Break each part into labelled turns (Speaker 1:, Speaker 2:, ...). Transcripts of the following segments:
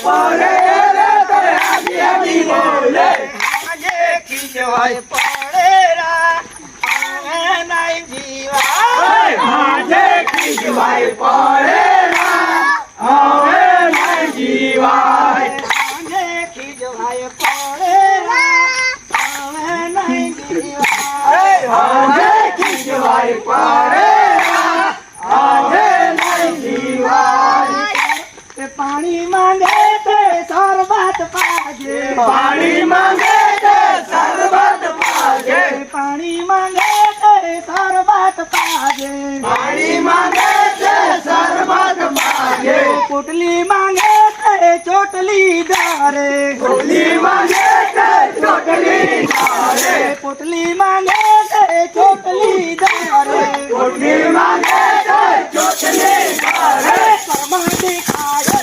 Speaker 1: પડે રે તો આજી આજી બોલે આજે ખીજવાય પડે રા હવે નહીં જીવાય આજે ખીજવાય પડે રા હવે નહીં જીવાય આજે ખીજવાય પડે રા હવે નહીં જીવાય આજે ખીજવાય પડે રા હવે નહીં જીવાય પાણી માંગે તે શરબત પાજે પાણી માંગે તે શરબત પાજે પાણી માંગે તે શરબત પાજે પાણી માંગે તે શરબત પાજે પોટલી માંગે તે ચોટલી ધારે પોટલી માંગે તે ચોટલી ધારે પોટલી માંગે તે ચોટલી ધારે પોટલી માંગે તે ચોટલી ધારે પરમાટી ખાય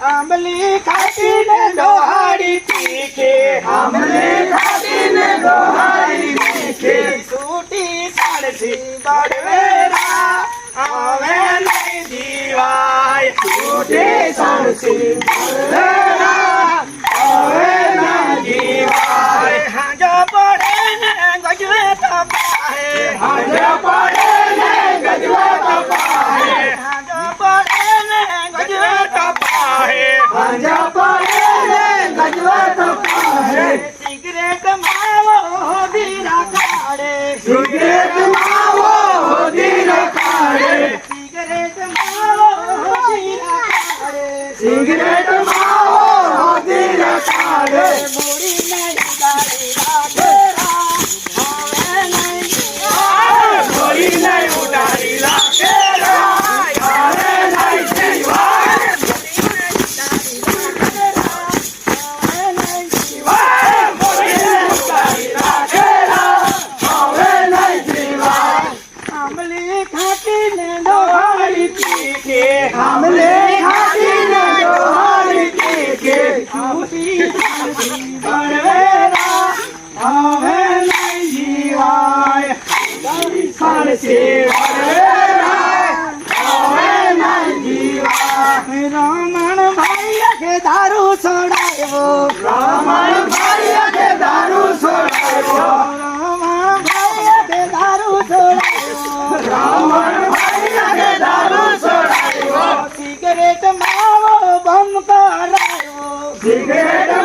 Speaker 1: આંબલી ખાટીને ડોહાડી તીખે આંબલી ખાટીને ડોહાડી તીખે સૂટી સાડસી બળવેરા હવે નહીં જીવાય સૂટી સાડસી બળવેરા હવે નહીં જીવાય હાજો પડે ને ગજવે તપાહે હાજો પડે ને ગજવે તપાહે હાજો પડે ને ગજવે તપાહે હાજો પડે ને ગજવે તપાહે સિગરેટ માવો દીરા કાઢે સિગરેટ માવો દીરા કાઢે સિગરેટ માવો દીરા કાઢે સિગરેટ માવો દીરા કાઢે મોડી નહીં ઉડાડી રાખે હવે નહીં મોડી નહીં ઉડાડી રાખે હવે નહીં જીવાય આંબલી ખાટીને ડોહાડી તીખે આંબલી ખાટીને ડોહાડી તીખે સૂટી સાડસી બળવેરા હવે નહીં જીવાય સાડસી બળવેરા હવે નહીં જીવાય રમણ ભાઈ કે દારૂ છોડાયો રમણ ભાઈ કે દારૂ છોડાયો રમણ ભાઈ કે દારૂ છોડાયો રમણ ભાઈ કે દારૂ છોડાયો સિગરેટ માવો બંધ કરાયો સિગરેટ